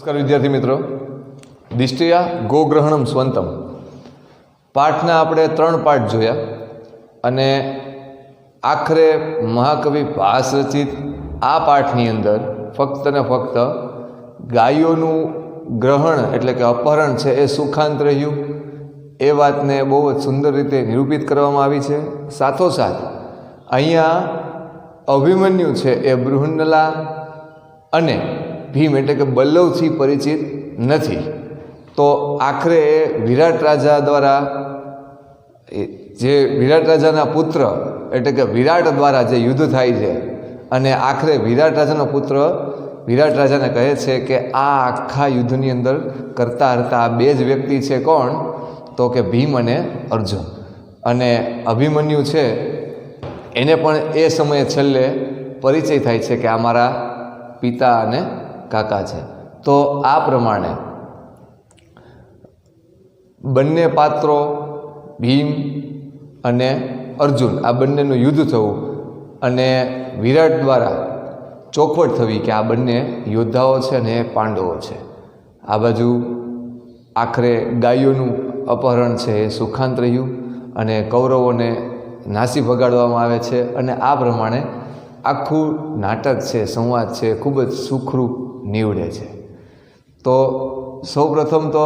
નમસ્કાર વિદ્યાર્થી મિત્રો, દિષ્ટિયા ગોગ્રહણમ સ્વંતમ પાઠના આપણે 3 પાઠ જોયા અને આખરે મહાકવિ ભાસ રચિત આ પાઠની અંદર ફક્ત ને ફક્ત ગાયોનું ગ્રહણ એટલે કે અપહરણ છે એ સુખાંત રહ્યું એ વાતને બહુ જ સુંદર રીતે નિરૂપિત કરવામાં આવી છે. સાથોસાથ અહીંયા અભિમન્યુ છે એ બૃહન્નલા અને ભીમ એટલે કે બલ્લવથી પરિચિત નથી. તો આખરે વિરાટ રાજા દ્વારા જે વિરાટ રાજાના પુત્ર એટલે કે વિરાટ દ્વારા જે યુદ્ધ થાય છે અને આખરે વિરાટ રાજાનો પુત્ર વિરાટ રાજાને કહે છે કે આ આખા યુદ્ધની અંદર કરતા હરતા આ 2 જ વ્યક્તિ છે. કોણ? તો કે ભીમ અને અર્જુન. અને અભિમન્યુ છે એને પણ એ સમયે છેલ્લે પરિચય થાય છે કે આ મારા પિતા અને કાકા છે. તો આ પ્રમાણે બંને પાત્રો ભીમ અને અર્જુન આ બંનેનું યુદ્ધ થવું અને વિરાટ દ્વારા ચોખવટ થવી કે આ બંને યોદ્ધાઓ છે અને એ પાંડવો છે. આ બાજુ આખરે ગાયોનું અપહરણ છે એ સુખાંત રહ્યું અને કૌરવોને નાસી ભગાડવામાં આવે છે. અને આ પ્રમાણે આખું નાટક છે, સંવાદ છે, ખૂબ જ સુખરૂપ નીવડે છે. તો સૌપ્રથમ તો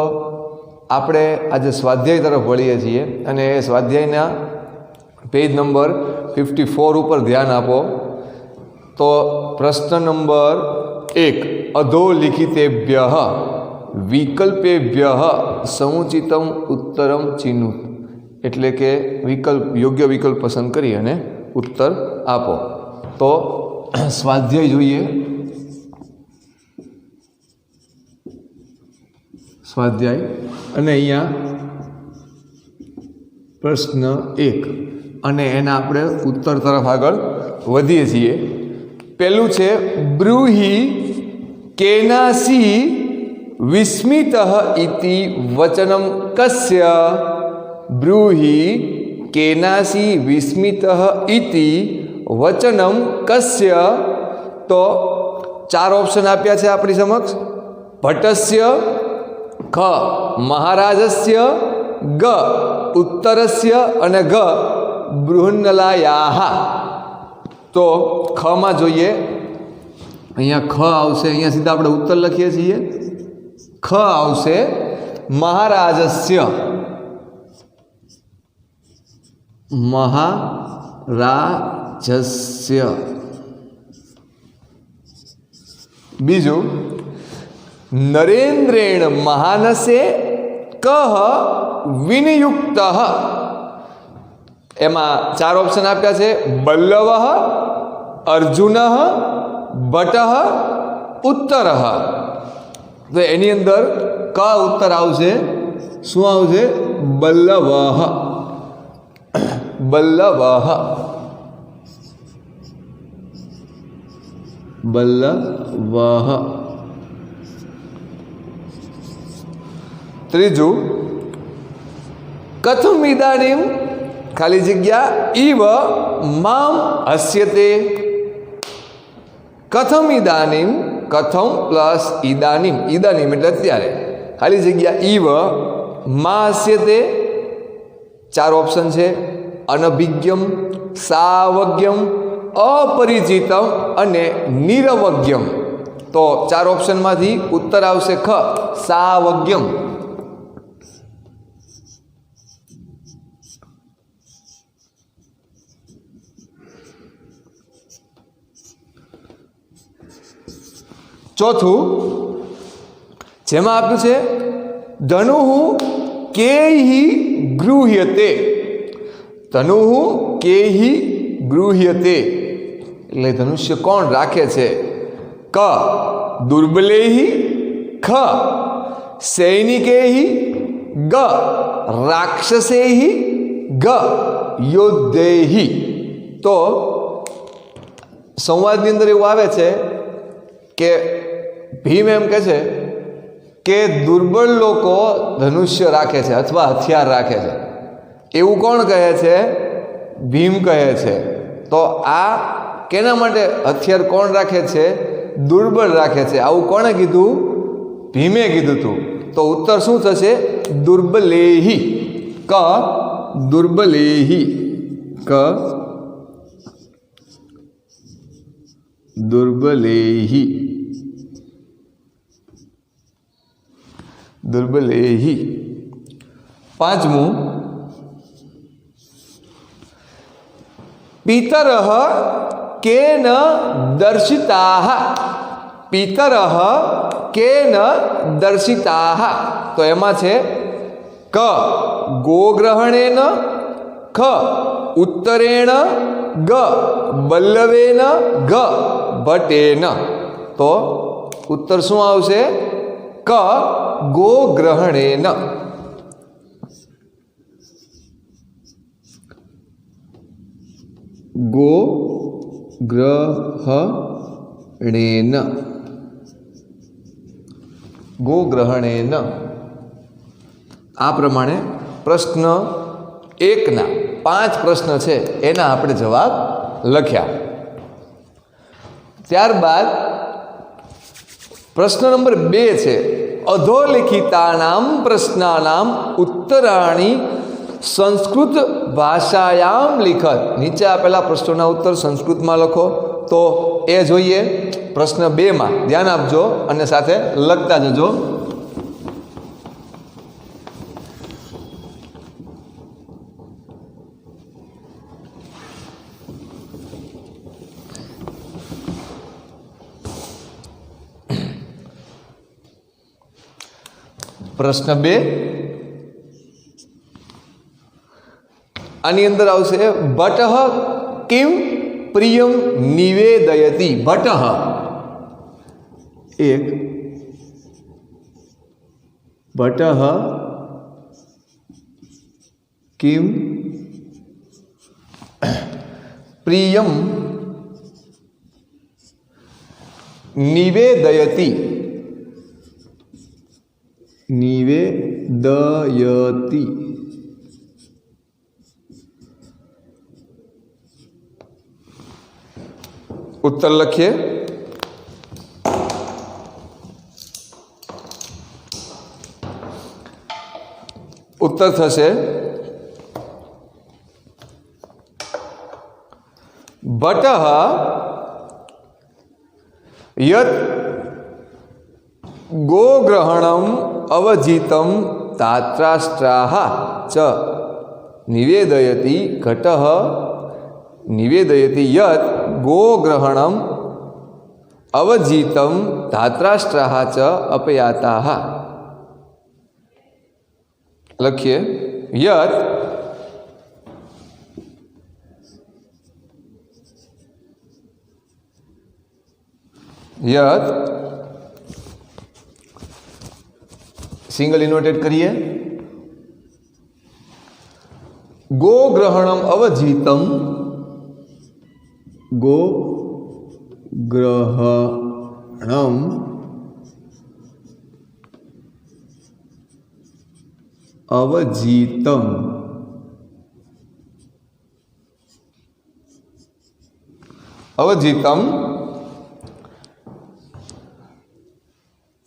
આપણે આજે સ્વાધ્યાય તરફ વળીએ છીએ અને એ સ્વાધ્યાયના પેજ નંબર 54 ઉપર ધ્યાન આપો. તો પ્રશ્ન નંબર 1 અધોલિખિતેભ્ય વિકલ્પેભ્ય સમુચિતમ ઉત્તરમ ચિનુત એટલે કે યોગ્ય વિકલ્પ પસંદ કરી અને ઉત્તર આપો. તો સ્વાધ્યાય જોઈએ. સ્વાધ્યાય અને અહીંયા પ્રશ્ન 1 અને એના આપણે ઉત્તર તરફ આગળ વધીએ છીએ. પહેલું છે બ્રૂહી કેનાસી વિસ્મિત ઇતિ વચનમ કસ્ય. બ્રૂહી કેનાસી વિસ્મિત ઇતિ વચનમ કસ્ય. તો 4 ઓપ્શન આપ્યા છે આપણી સમક્ષ. ભટ્ટસ્ય, ખ મહારાજસ્ય, ગ ઉત્તરસ્ય અને ગ બૃહન્નલાયાહ. તો ખમાં જોઈએ, અહીંયા ખ આવશે. અહીંયા સીધા આપણે ઉત્તર લખીએ છીએ. ખ આવશે મહારાજસ્ય. મહારાજસ્ય. બીજું નરેન્દ્રેણ મહાનસે કહ વિનિયુક્ત. એમાં 4 ઓપ્શન આપ્યા છે. બલ્લવ, અર્જુન, ભટ્ટ, ઉત્તર. તો એની અંદર ક ઉત્તર આવશે. શું આવશે? બલ્લવ. બલ્લવ. બલ્લવ. ત્રીજું કથમ ઇદાનીમ ખાલી જગ્યા ઇવ મામ હસ્યતે. કથમ ઇદાનીમ, કથમ પ્લસ ઇદાનીમ, ઇદાનીમ એટલે અત્યારે, ખાલી જગ્યા ઇવ મા હસ્યતે. 4 ઓપ્શન છે. અનભિજ્ઞમ, સાવજ્ઞમ, અપરિચિતમ અને નિરવજ્ઞમ. તો 4 ઓપ્શનમાંથી ઉત્તર આવશે ખ સાવજ્ઞમ. ચોથું જેમાં આપ્યું છે ધનુઃ કેહિ ગૃહ્યતે. ધનુઃ કેહિ ગૃહ્યતે એટલે ધનુષ્ય કોણ રાખે છે? ક દુર્બલેહિ, ખ સૈનિકેહિ, ગ રાક્ષસેહિ, ગ યોદ્ધેહિ. તો સંવાદની અંદર એવું આવે છે કે ભીમ એમ કહે છે કે દુર્બળ લોકો ધનુષ્ય રાખે છે અથવા હથિયાર રાખે છે. એવું કોણ કહે છે? ભીમ કહે છે. તો આ કેના માટે હથિયાર કોણ રાખે છે? દુર્બળ રાખે છે. આવું કોણે કીધું? भीमे कीधुं हतुं तो उत्तर शुं थशे? दुर्बलेहि। क दुर्बलेहि। क दुर्बलेहि। दुर्बलेहि। पांचमू, पितरः केन दर्शिताः। पितरः केन दर्शिताः तो एमां छे क गोग्रहणेन, ख उत्तरेण, ग बल्लवेन, ग भट्टेन। तो उत्तर शुं आवशे? क गोग्रहणेन। गोग्रहणेन। गोग्रहणेन। आ प्रमाणे प्रश्न 1 ना 5 प्रश्न छे एना आपणे जवाब लख्या। त्यारबाद प्रश्न नंबर 2 छे अधोलिखितानां प्रश्नानां उत्तराणि संस्कृत भाषायां लिखत। नीचे आपेला प्रश्नोना उत्तर संस्कृत में लखो। तो ए जोईए प्रश्न 2 में ध्यान आपजो अने साथे लखता जजो। प्रश्न 2 आनी अंदर आवशे भट्टः किं प्रियं निवेदयति। भट्टः एक भट्टः किं प्रियं निवेदयति। निवेदयति। उत्तर लखिए। उत्तर थशे भट्टः यत् गोग्रहणम् अवजितं धात्राष्ट्राः च निवेदयति। घटः निवेदयति यत् गोग्रहणम् अवजितं धात्राष्ट्राः च अपयाताः। लखिए यत् यत् सिंगल इनवर्टेड करिए गोग्रहणम् अवजितं गोग्रहणम् अवजितं अवजितं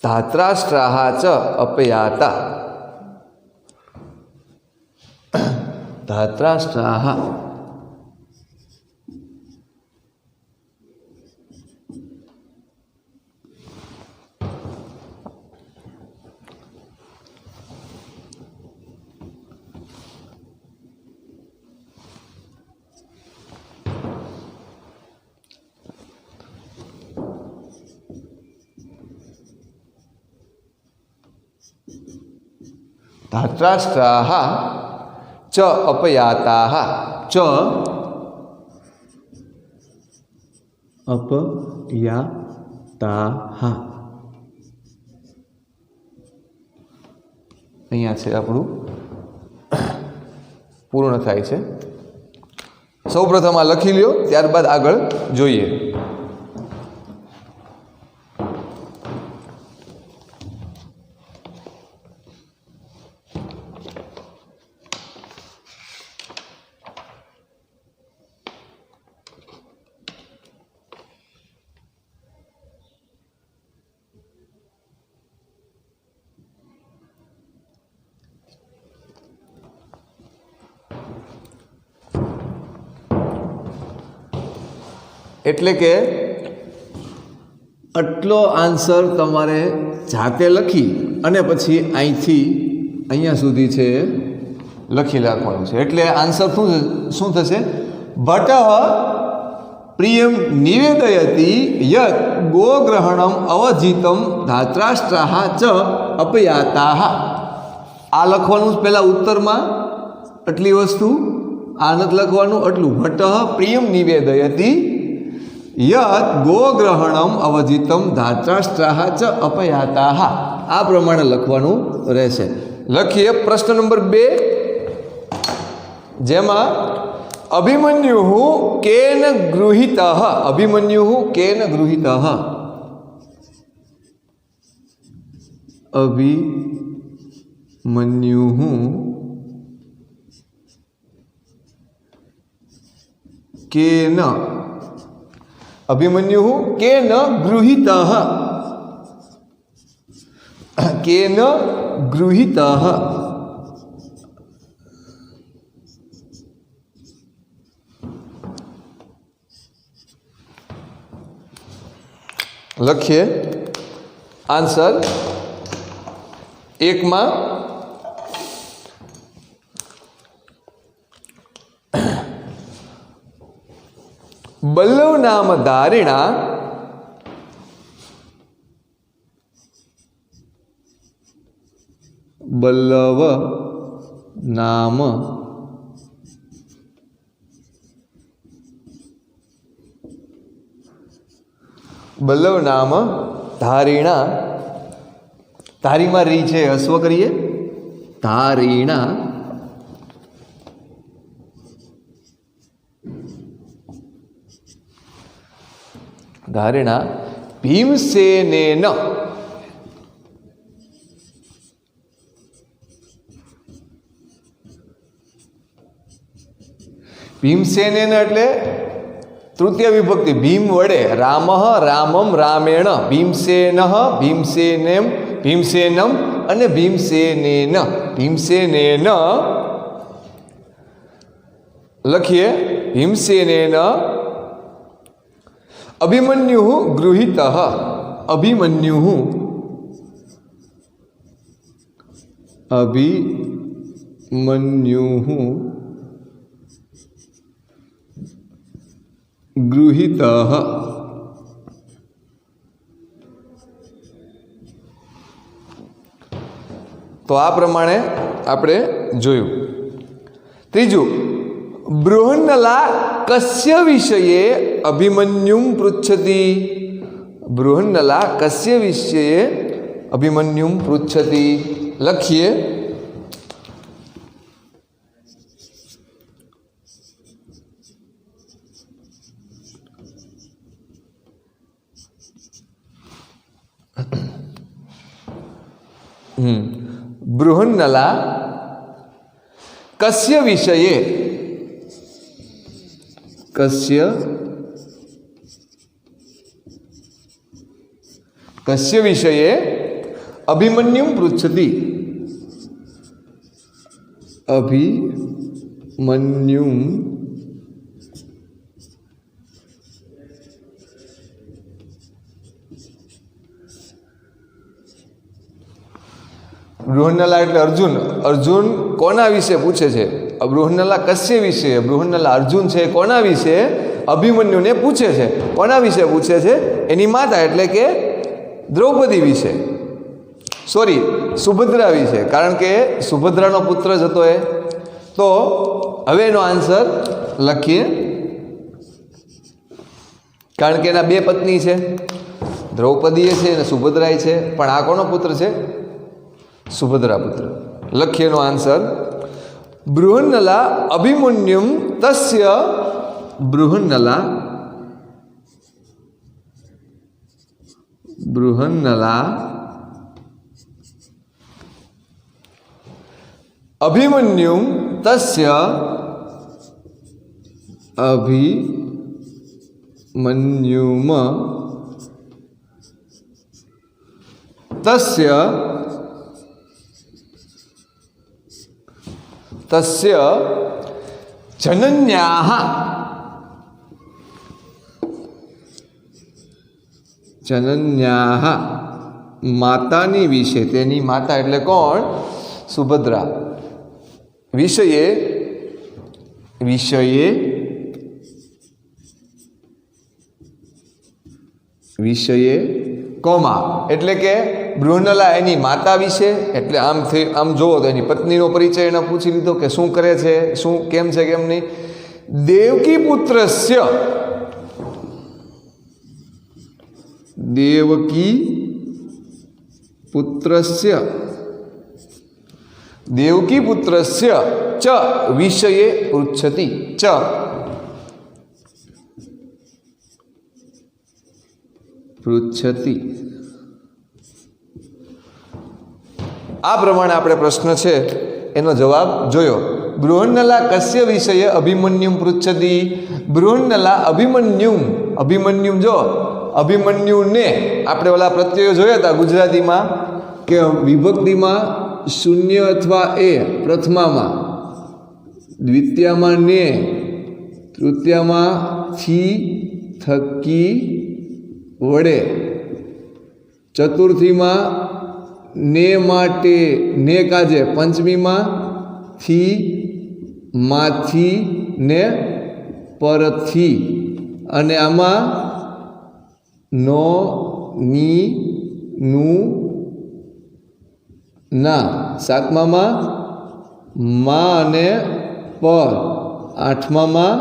धात्राष्ट्राः च अपयाता। धात्राष्ट्राः धात्राष्ट्राः च अपयाताः। च अपयाताः अहींया छे आपणुं पूर्ण थाय छे। सौ प्रथम आ लखी ल्यो त्यारबाद आगळ जोईए। એટલે કે આટલો આન્સર તમારે જાતે લખી અને પછી અહીંથી અહીંયા સુધી છે લખી રાખવાનું છે. એટલે આન્સર શું થશે? ભટ્ટ પ્રિયમ નિવેદયતિ યત ગોગ્રહણમ અવધિતમ ધાત્રાષ્ટ્રાહ ચ અપયાતાહ. આ લખવાનું પહેલાં ઉત્તરમાં આટલી વસ્તુ, આ નથી લખવાનું, આટલું. ભટ્ટ પ્રિયમ નિવેદયતિ યત ગોગ્રહણમ અવધિતમ ધાત્રાષ્ટ્રાહ ચ અપયાતાહ. આ પ્રમાણે લખવાનું રહેશે. લખીએ પ્રશ્ન નંબર 2, જેમાં અભિમન્યુ કેન ગૃહિત. અભિમન્યુ કેન ગૃહિત. અભિમન્યુ કેન. અભિમન્યુ કેન ગૃહિત. કેન ગૃહિત. લખીએ આન્સર. એકમાં બલ્લવ નામ ધારિણા બલ્લવ નામ બલ્લવ નામ ધારિણા. ધારીમાં રી છે, હસ્વ કરીએ. ધારિણા ધારિણા ભીમસેનેન. ભીમસેનેન એટલે તૃતીય વિભક્તિ. ભીમ વડે. રામ રામમ રામેણ. ભીમસેન ભીમસેનેમ ભીમસેનમ અને ભીમસેનેન. ભીમસેનેન લખીએ. ભીમસેનેન અભિમન્યુ ગૃહિત. અભિમન્યુ અભિમન્યુ ગૃહિત. તો આ પ્રમાણે આપણે જોયું. ત્રીજું, બૃહન્નલા કસ્ય વિષયે અભિમન્યુમ પૃચ્છતિ. બૃહન્નલા કસ્ય વિષયે અભિમન્યુમ પૃચ્છતિ. લખીએ. બૃહન્નલા કસ્ય વિષયે કસ્ય વિષયે અભિમન્યુમ પૃચ્છતિ. અભિમન્યુમ બૃહન્નલા એટલે અર્જુન. અર્જુન કોના વિશે પૂછે છે? બૃહન્નલા કસ્ય વિશે. બૃહન્નલા અર્જુન છે કોના વિશે? અભિમન્યુને પૂછે છે. કોના વિશે પૂછે છે? એની માતા એટલે કે દ્રૌપદી વિશે. સોરી, સુભદ્રા વિશે, કારણ કે સુભદ્રાનો પુત્ર જ હતો એ. તો હવે એનો આન્સર લખીએ. કારણ કે એના બે પત્ની છે, દ્રૌપદી છે અને સુભદ્રાય છે. પણ આ કોનો પુત્ર છે? સુભદ્રા પુત્ર. લખીએ એનો આન્સર. બૃહન્નલા અભિમન્યુમ તસ્ય. બૃહન્નલા અભિમન્યુમ તસ્ય. અભિમન્યુમ તસ્ય જનન્યાઃ जनन्याः मातानी विषे, तेनी माता एटले कोण? सुभद्रा। विषये विषये विषये कोमा एटले के बृहन्नला एनी माता विषे, एटले आम जो तो एनी पत्नीनो परिचय एने पूछी लीधो के शुं करे छे, शुं केम छे केम नहीं। देवकी पुत्रस्य, देवकी पुत्रस्य, देवकी पुत्रस्य च विषये पृच्छति। च पृच्छति। आ प्रमाणे आपणे प्रश्न छे एनो जवाब जोयो। बृहन्नला कस्य विषये अभिमन्युं पृच्छति? बृहन्नला अभिमन्युं, अभिमन्युं जो अभिमन्यु ने आपणे ओला प्रत्ययो जोया था गुजराती में के विभक्ति में शून्य अथवा ए प्रथमा में, द्वितीय में ने, तृतीय में थी थकी वडे, चतुर्थी में ने माटे ने काजे, पंचमी में थी माथी ने परथी, अने आमा नो नी नु ना, सातमा में मा ने पर, आठमा में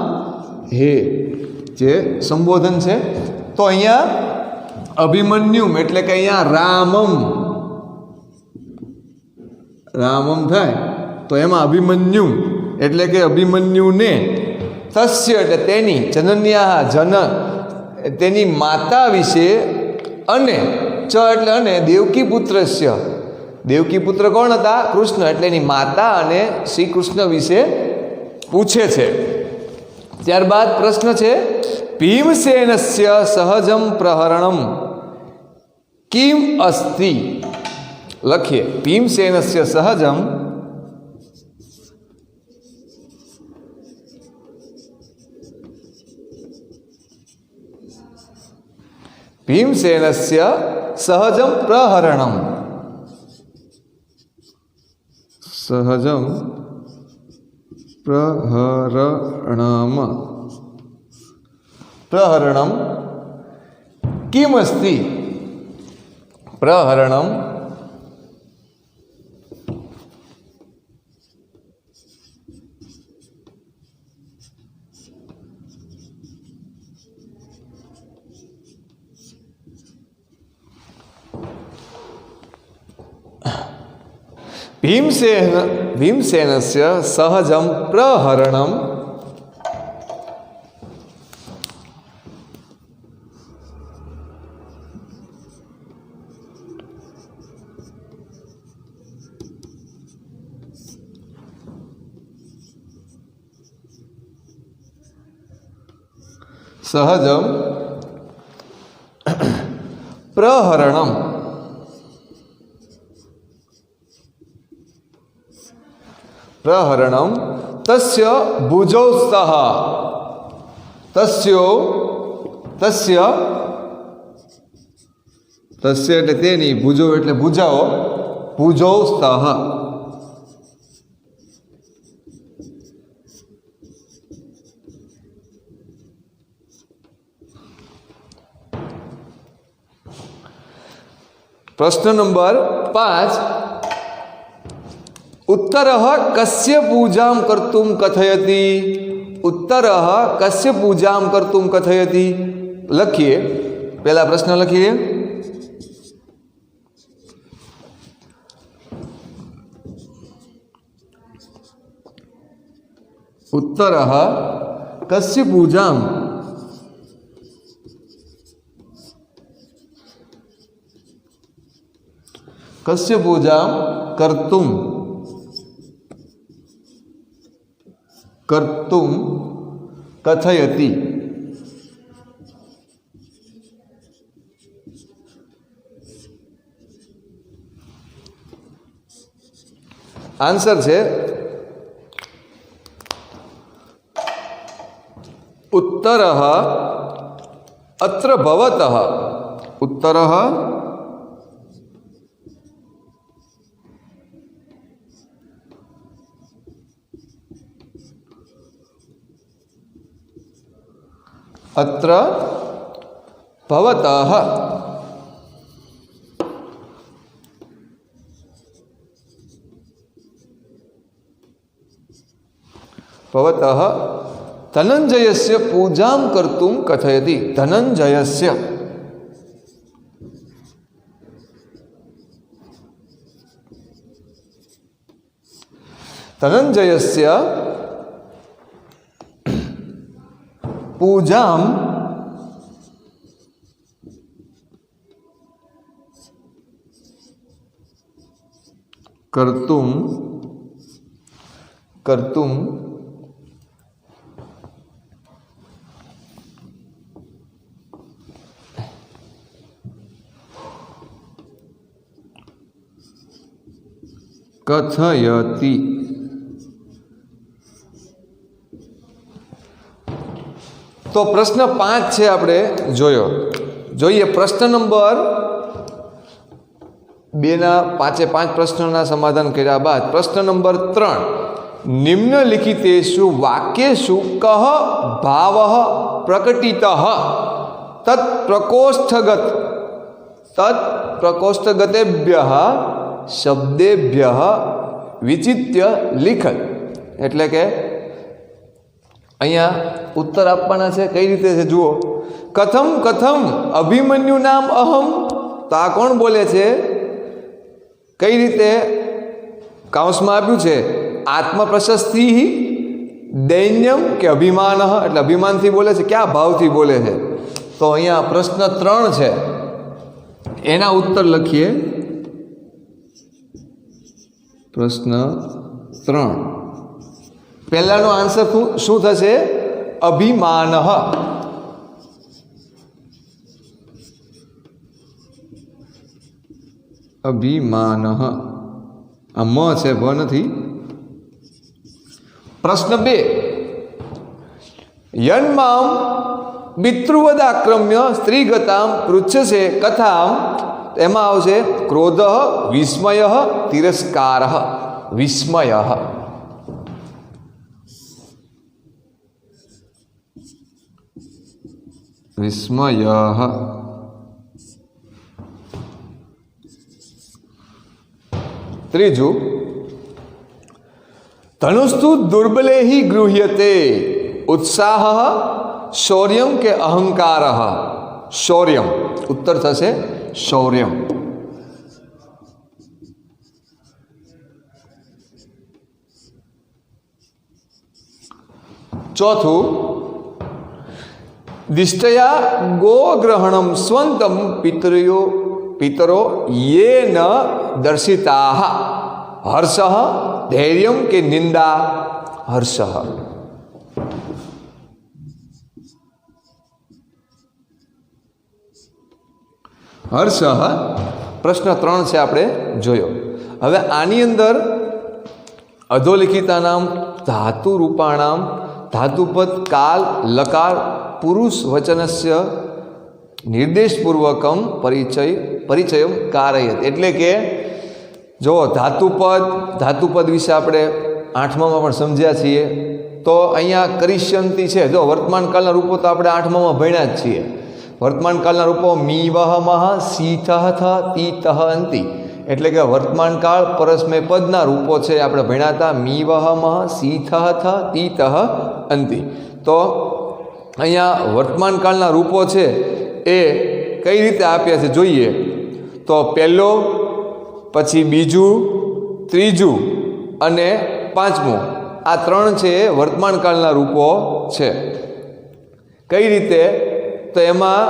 हे जे संबोधन है। तो अहींया अभिमन्युम एटले के अहींया रामम, रामम थाय तो एमां अभिमन्यु एटले के अभिमन्यु ने, तस्य एटले तेनी, जनन्या जन तेनी माता विषे, अने च एटले अने देवकी पुत्रस्य, देवकी पुत्र कोण हता? कृष्ण, एटले एनी माता अने श्री कृष्ण विषे पूछे छे। त्यारबाद प्रश्न छे भीमसेनस्य सहजम प्रहरणम किम अस्ति? लखिए भीमसेनस्य सहजम भीमसेनस्य सहजम प्रहरणम, सहजम प्रहरणम, प्रहरणम किम अस्ति? प्रहरणम भीमसेनस्य सहजम प्रहरणम सहजम प्रहरणम प्रहरणम तस्य भुजौ स्तः, तस्य तस्य तस्य एटले तेनी, भुजौ एटले भुजाओ, भुजौ स्तः। प्रश्न नंबर 5, उत्तरः कस्य पूजां कर्तुं कथयति? उत्तरः कस्य पूजां कर्तुं कथयति? लखिए, पहला प्रश्न लखिए। उत्तरः कस्य पूजां कस्य पूजां कर्तुं कर्तुं कथयति? आंसर है उत्तरः अत्र भवतः उत्तरः अत्र भवतः भवतः धनञ्जयस्य पूजां कर्तुं कथयति। धनञ्जयस्य धनञ्जयस्य पूजां कर्तुं कथयति। तो प्रश्न 5 है આપણે જોઈએ प्रश्न नंबर 2 ના 5 પ્રશ્નોના સમાધાન કર્યા બાદ प्रश्न नंबर 3 निम्नलिखितेषु वाक्येषु कः भावः प्रकटितः तत्प्रकोष्ठगतेभ्यः शब्देभ्यः विचित्य लिखत। એટલે કે અહીંયા उत्तर આપવાના છે કઈ રીતે છે જુઓ। કથમ કથમ અભિમન્યુ નામ અહમ, તો આ કોણ બોલે છે, કઈ રીતે કાઉન્સમાં આપ્યું છે આત્મપ્રશસ્તિ દૈન્યમ કે અભિમાન, એટલે અભિમાનથી બોલે છે, ક્યાં ભાવથી બોલે છે। તો અહીંયા પ્રશ્ન 3 છે એના उत्तर લખીએ। પ્રશ્ન 3 પહેલાનો આન્સર શું થશે, અભિમાન। અભિમાન આ મ છે, ભ નથી। પ્રશ્ન 2 યન્મામ પિતૃવદાક્રમ્ય સ્ત્રીગતામ પૃચ્છસે કથામ, એમાં આવશે ક્રોધ, વિસ્મય, તિરસ્કાર। વિસ્મય विस्मय। त्रीजु धनुस्तु दुर्बले ही गृह्यते, उत्साह, शौर्यम के अहंकार। शौर्यम उत्तर थशे शौर्यम। चौथु दिष्टया गोग्रहणम स्वंतम पितरो ये न दर्शिताः, हर्षः, धैर्यं के निंदा। हर्षः हर्षः प्रश्न 3 છે આપણે જોયો। હવે આની અંદર અધોલિખિતાનામ धातु रूपाणाम धातुपद काल लकार पुरुष वचनस्य निर्देशपूर्वकम परिचय कारयत। એટલે કે જો धातुपद વિશે આપણે 8મામાં પણ સમજ્યા છીએ। તો અહીંયા કરિષ્યંતી છે, જો વર્તમાન કાળના રૂપો તો આપણે 8મામાં ભણ્યા જ છીએ। વર્તમાન કાળના રૂપો મી વહ મહ સીથઃ થ તીતઃ અંતિ, એટલે કે વર્તમાન કાળ પરસ્મય પદના રૂપો છે, આપણે ભણ્યા હતા મી વહ મહ સીથઃ થ તીતઃ અંતિ। તો અહીંયા વર્તમાન કાળના રૂપો છે એ કઈ રીતે આપ્યા છે જોઈએ। તો પહેલો, પછી બીજું, ત્રીજું અને પાંચમું, આ 3 છે વર્તમાન કાળના રૂપો છે। કઈ રીતે, તો એમાં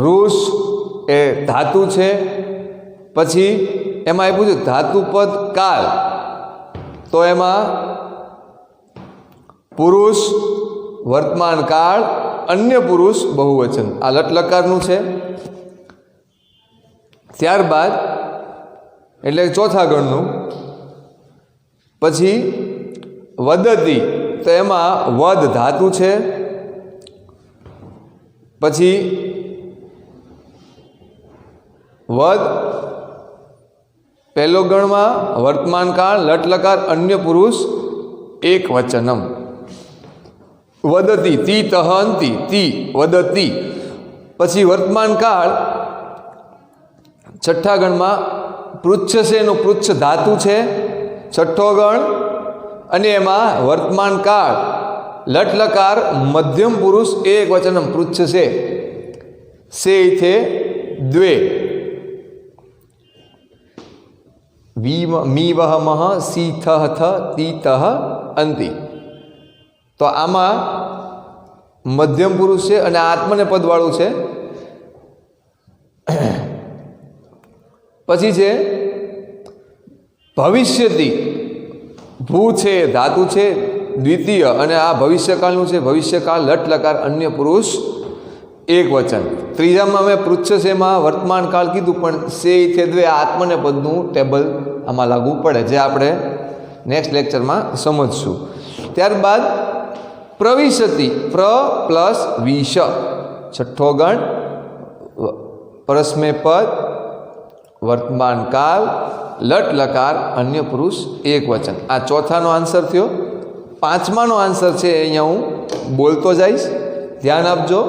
રૂષ એ ધાતુ છે, પછી એમાં આપ્યું છે ધાતુપદ કાલ, તો એમાં પુરુષ વર્તમાન કાળ अन्य पुरुष बहुवचन आ लटलकारનું છે। ત્યારબાદ એટલે ચોથા ગણનું, પછી વદતી, તો એમાં વદ ધાતુ છે, પછી વદ પહેલો ગણમાં વર્તમાન કાળ લટ લકાર અન્ય પુરુષ એક વચનમ. વદતી તી તહ અંતિ તી વદતી. પછી વર્તમાન કાળ છઠ્ઠા ગણમાં પૃચ્છ છે એનું પૃચ્છ ધાતુ છે છઠ્ઠો ગણ, અને એમાં વર્તમાન કાળ લટ લકાર મધ્યમ પુરુષ એક વચનમ પૃચ્છ છે ઇથે દ્વે. મી વહ મહ સી થહ થ તી તહ અંતિ. તો આમાં મધ્યમ પુરુષ છે અને આત્મને પદવાળું છે. પછી છે ભવિષ્યતી, ભૂ છે ધાતુ છે દ્વિતીય, અને આ ભવિષ્યકાળનું છે ભવિષ્યકાળ લટ લકાર અન્ય પુરુષ એક વચન. ત્રીજામાં મેં પૃચ્છ શેમાં વર્તમાન કાળ કીધું, પણ સે ઇથે દ્વે આત્મને પદનું ટેબલ આમાં લાગુ પડે, જે આપણે નેક્સ્ટ લેક્ચરમાં સમજશું. ત્યારબાદ પ્રવિશતિ પ્ર પ્લસ વિશ છઠ્ઠો ગણ, પરસ્મય પદ વર્તમાન કાળ લટ લકાર અન્ય પુરુષ એક વચન. આ ચોથાનો આન્સર થયો. પાંચમાનો આન્સર છે અહીંયા હું બોલતો જઈશ, ધ્યાન આપજો.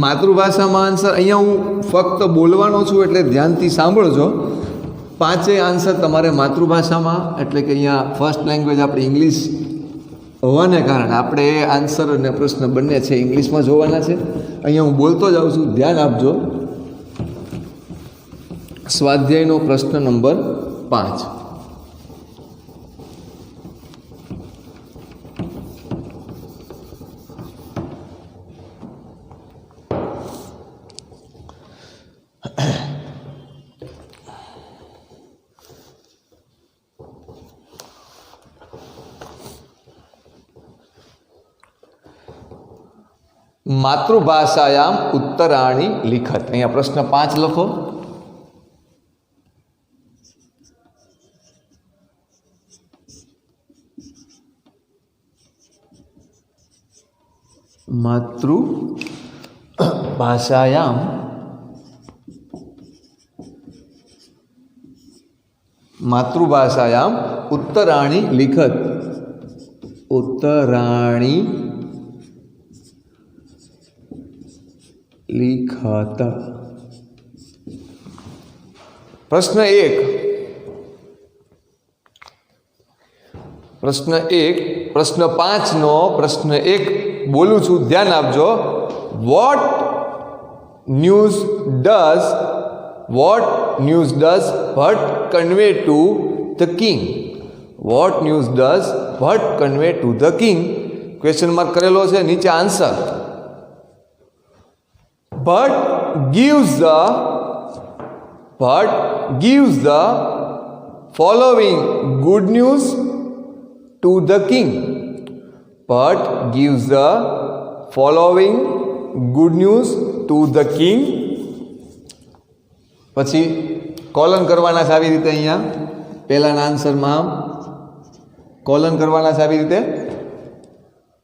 માતૃભાષામાં આન્સર અહીંયા હું ફક્ત બોલવાનો છું, એટલે ધ્યાનથી સાંભળજો. પાંચેય આન્સર તમારે માતૃભાષામાં, એટલે કે અહીંયા ફર્સ્ટ લેંગ્વેજ આપણે ઇંગ્લિશ હોવાને કારણે આપણે એ આન્સર અને પ્રશ્ન બંને છે ઇંગ્લિશમાં જોવાના છે. અહીંયા હું બોલતો જાઉં છું, ધ્યાન આપજો. સ્વાધ્યાયનો પ્રશ્ન નંબર 5. માતૃભાષાયામ ઉત્તરાણી લિખત. અહીંયા પ્રશ્ન 5 લખો. માતૃભાષાયામ ઉત્તરાણી લિખત. ઉત્તરાણી લિખત. પ્રશ્ન 1. પ્રશ્ન 5નો પ્રશ્ન 1 બોલું છું, ધ્યાન આપજો. What news does Bhatt convey to the king? What news does Bhatt convey to the king? Question mark કરેલો છે, નીચે answer. But gives the following good news to the king. But gives the following good news to the king. પછી colon કરવાના છે આવી રીતે. અહીંયા પહેલાના આન્સરમાં કોલન કરવાના છે આવી રીતે.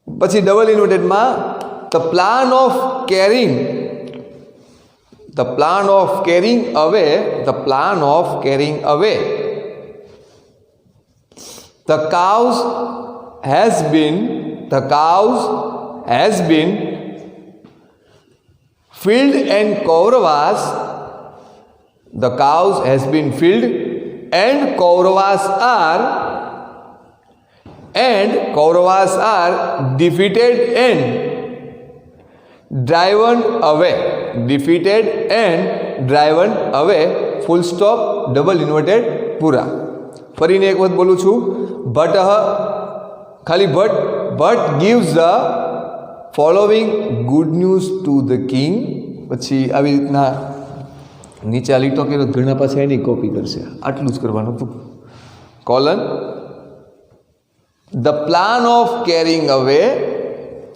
પછી ડબલ ઇન્વર્ટેડમાં the plan of carrying away the cows has been filled and Kauravas are defeated and driven away full stop double inverted પૂરા. ફરીને એક વખત બોલું છું. but gives the following good news to the king. પછી આવી રીતના નીચે આ લીટો કર્યો, ઘણા પાછા એની કોપી કરશે. આટલું જ કરવાનું હતું. Colon the plan of carrying away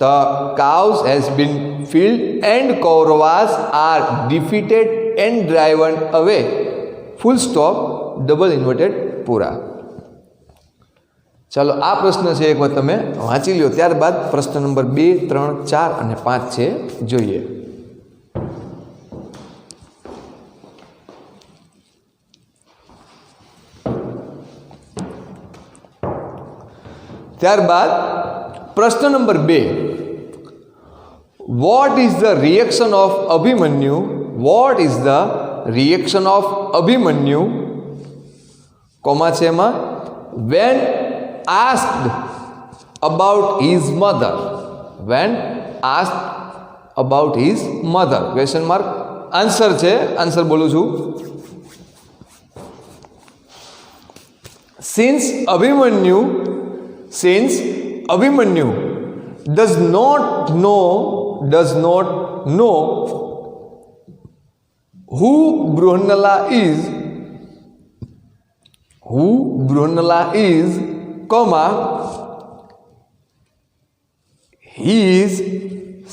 the cows has been filled and Kauravas are defeated and driven away full stop double inverted પૂરા. ચાલો આ પ્રશ્ન છે એક વાર તમે વાંચી લ્યો, ત્યારબાદ પ્રશ્ન નંબર 2, 3, 4 અને 5 છે જોઈએ. ત્યારબાદ પ્રશ્ન નંબર 2, what is the reaction of Abhimanyu? What is the reaction of Abhimanyu, comma છે એમાં, van asked about his mother? When asked about his mother, question mark. Answer છે, આન્સર બોલું છું. Since Abhimanyu does not know who Brunella is, comma, he is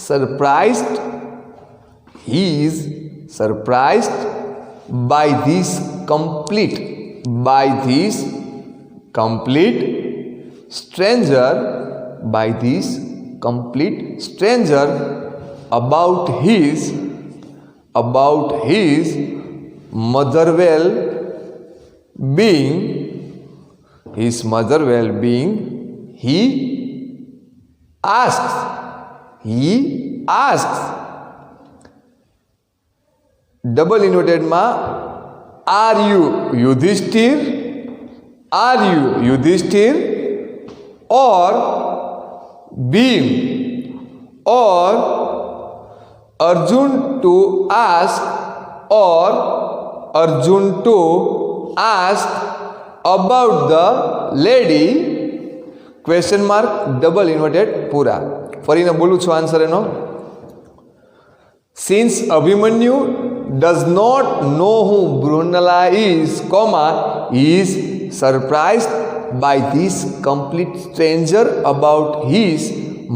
surprised by this complete stranger about his mother well-being. He asks double inverted માં, are you Yudhishthir or Bhim or Arjun to ask about the lady, question mark, double inverted પૂરા. ફરીને બોલું છું answer એનો. Since Abhimanyu does not know who Brunella is, comma, he is surprised by this complete stranger about his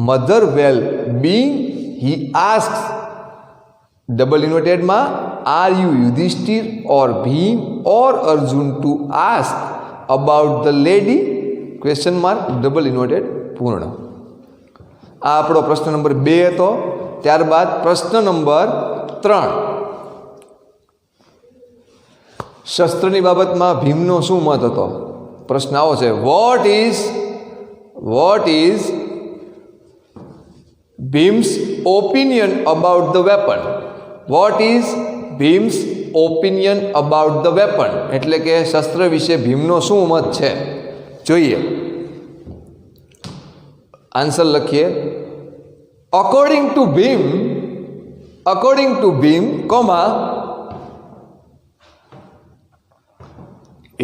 mother well-being. He asks double inverted માં, are you Yudhishthir or Bhim or Arjun to ask about the lady, question mark, double inverted પૂર્ણ. આ આપણો પ્રશ્ન નંબર 2 હતો. ત્યારબાદ પ્રશ્ન number 3, શસ્ત્રની બાબતમાં ભીમનો શું મત હતો? પ્રશ્ન આવો છે, વોટ ઇઝ ભીમ્સ opinion about the weapon? What is ભીમ્સ ઓપિનિયન અબાઉટ ધ વેપન, એટલે કે શસ્ત્ર વિશે ભીમનો શું મત છે જોઈએ. આન્સર લખીએ. According to Bhim, comma,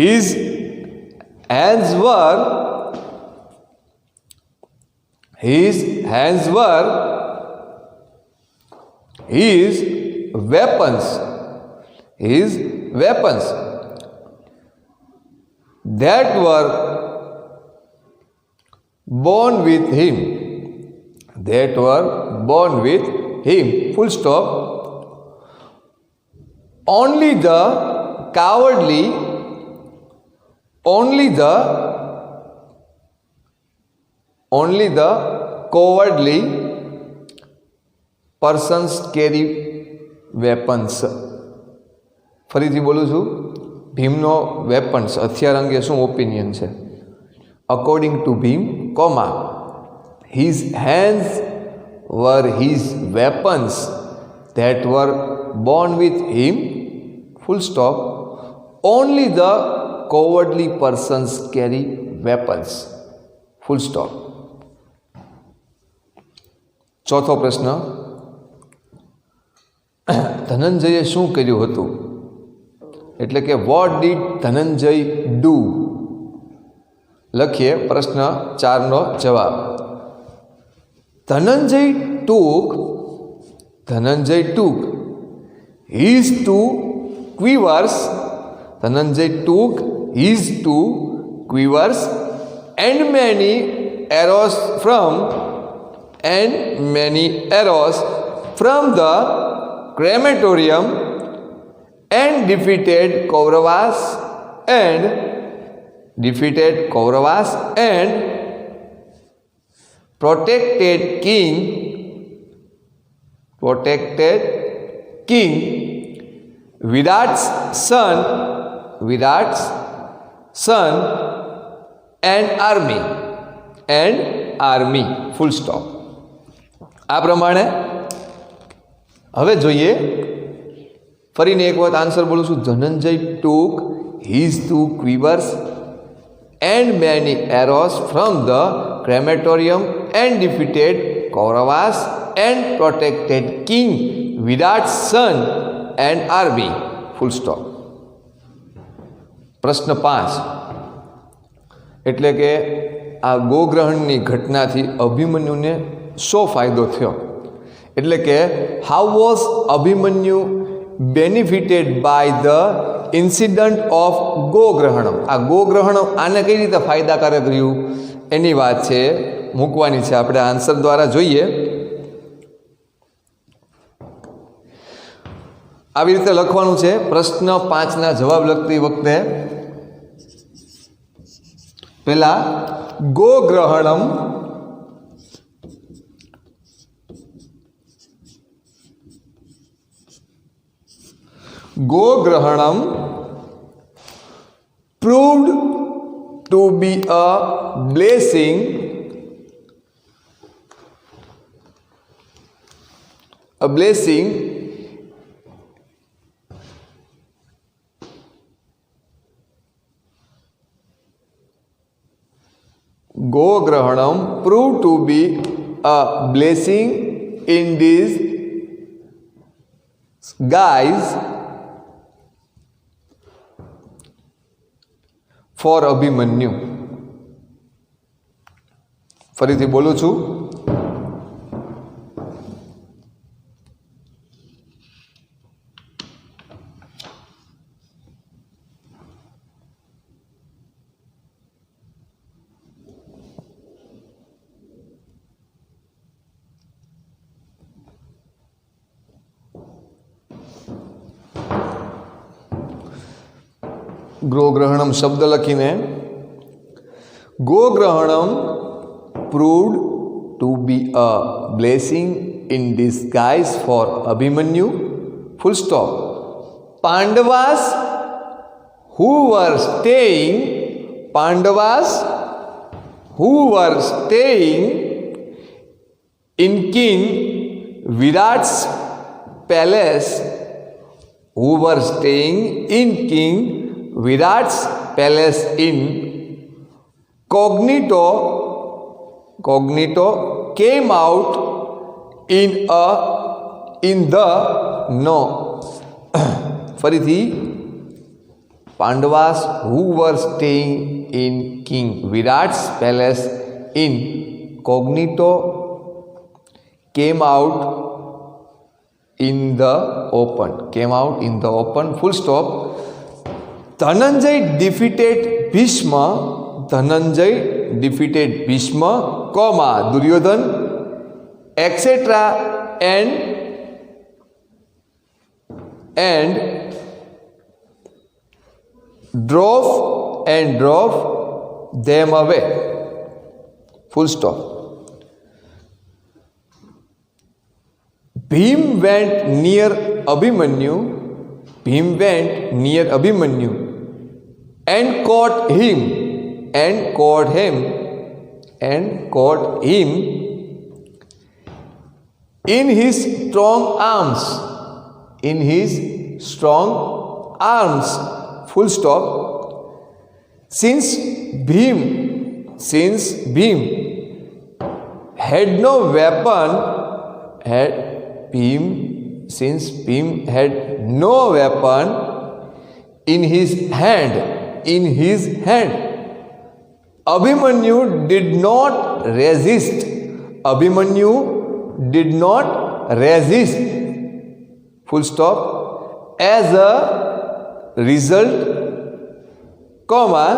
his hands were his weapons that were born with him, full stop. Only the cowardly persons carry weapons. ફરીથી બોલું છું, ભીમનો વેપન્સ, હથિયાર અંગે શું ઓપિનિયન છે? According to Bhim, comma, his hands were his weapons that were born with him, full stop. Only the cowardly persons carry weapons, full stop. ચોથો પ્રશ્ન, ધનંજયે શું કર્યું હતું? એટલે કે વોટ ડીડ ધનંજય ડુ? લખીએ પ્રશ્ન 4નો જવાબ. Dhananjay took his two quivers and many arrows from the crematorium, and defeated Kauravas and defeated Kauravas and protected king Virat's son and army full stop. આ પ્રમાણે હવે જોઈએ ફરીને એક વખત આન્સર બોલું છું. Dhananjay took his 2 quivers and many arrows from the crematorium and defeated Kauravas and protected King Virat's son and army full stop. પ્રશ્ન 5 એટલે કે આ ગોગ્રહણની ઘટનાથી અભિમન્યુને શો ફાયદો થયો? એટલે કે how was Abhimanyu benefited by the incident of ગોગ્રહણમ? આ ગોગ્રહણમ આને કઈ રીતે ફાયદાકારક રહ્યું એની વાત છે, મૂકવાની છે. આપણે આન્સર દ્વારા જોઈએ. આવી રીતે લખવાનું છે. પ્રશ્ન 5ના જવાબ લખતી વખતે પહેલા ગોગ્રહણમ proved to be a blessing Gograhणम proved to be a blessing in disguise for Abhimanyu. ફરીથી બોલું છું. ગોગ્રહણમ શબ્દ લખીને ગોગ્રહણમ proved to be a blessing in disguise for Abhimanyu full stop. Pandavas who were staying in King Virat's palace in Cognito came out in the no. ફરીથી Pandavas who were staying in King Virat's palace in Cognito came out in the open full stop. Dhananjay defeated Bhishma, comma Duryodhan etc. and drove them away full stop. Bhim went near Abhimanyu and caught him in his strong arms full stop. Since Bhim had no weapon in his hand, Abhimanyu did not resist full stop. As a result, comma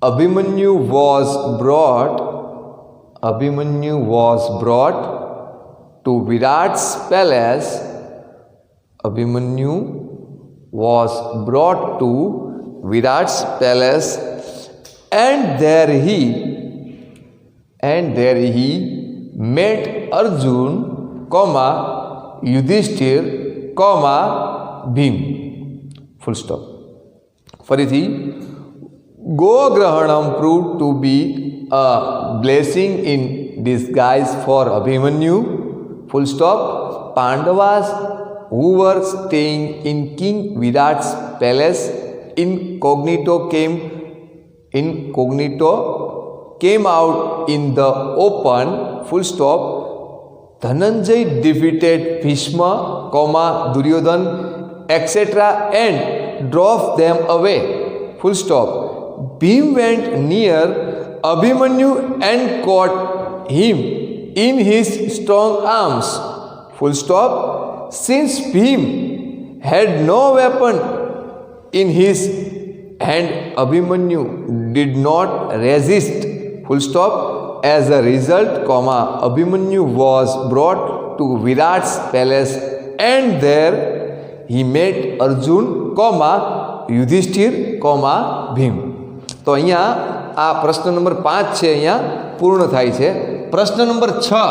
Abhimanyu was brought to Virat's palace. Virat's palace, and there he met Arjun, Yudhishthir, Bhim. Full stop. ફરીથી ગોગ્રહણમ proved to be a blessing in disguise for Abhimanyu. Full stop. Pandavas who were staying in King Virat's palace incognito came out in the open. Full stop. Dhananjay defeated Bhishma, Duryodhan, etc. and drove them away. Full stop. Bhim went near Abhimanyu and caught him in his strong arms. Full stop. Since Bhim had no weapon in his hand, Abhimanyu did not resist. Full stop. As a result, Abhimanyu was brought to Virat's palace, and there he met Arjun, Yudhishthir, Bhim. તો અહીંયા આ પ્રશ્ન number 5 છે અહીંયા પૂર્ણ થાય છે. પ્રશ્ન નંબર 6,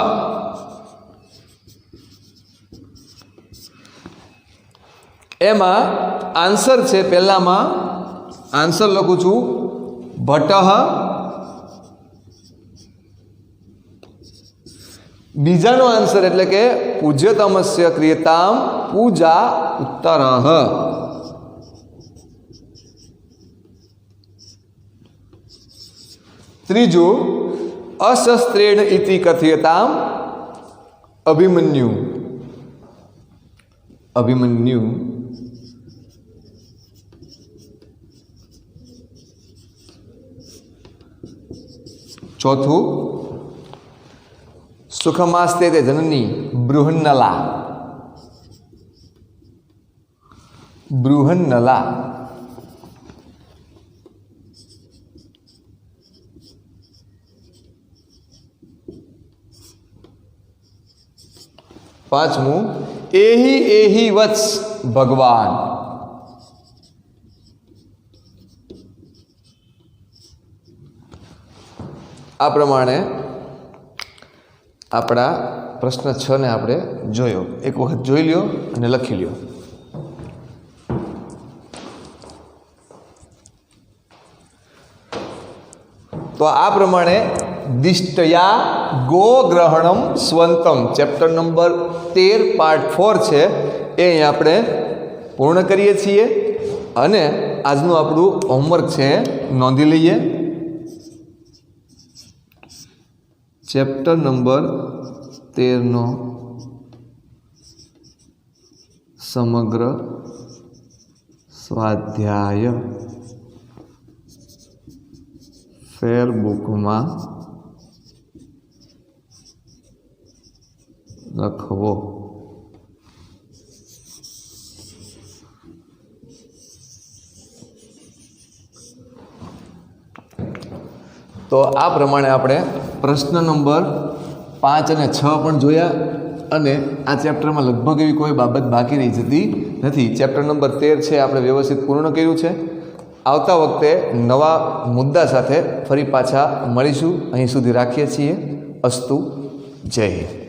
એમાં આન્સર છે. પહેલામાં આન્સર લખું છું ભટ્ટ. બીજાનો આન્સર એટલે કે પૂજ્યતમસ્ય ક્રિયતામ પૂજા ઉત્તરઃ. ત્રીજું અશસ્ત્રેણ ઇતિ કથયતામ અભિમન્યુ. ચોથું સુખમાસ્તે તે જનની બૃહન્નલા. પાંચમું એહી વત્સ ભગવાન. આ પ્રમાણે આપણા પ્રશ્ન 6 ને આપણે જોયો. એક વખત જોઈ લ્યો અને લખી લ્યો. તો આ પ્રમાણે દિષ્ટયા ગોગ્રહણમ સ્વંતમ ચેપ્ટર નંબર 13 પાર્ટ 4 છે એ અહીં આપણે પૂર્ણ કરીએ છીએ. અને આજનું આપણું હોમવર્ક છે નોંધી લઈએ. ચેપ્ટર નંબર 13 સમગ્ર સ્વાધ્યાય ફેરબુકમાં લખવો. તો આ પ્રમાણે આપણે પ્રશ્ન નંબર 5 અને 6 પણ જોયા. અને આ ચેપ્ટરમાં લગભગ એવી કોઈ બાબત બાકી રહી જતી નથી. ચેપ્ટર નંબર 13 છે આપણે વ્યવસ્થિત પૂર્ણ કર્યું છે. આવતા વખતે નવા મુદ્દા સાથે ફરી પાછા મળીશું. અહીં સુધી રાખીએ છીએ. અસ્તુ. જય હિન્દ.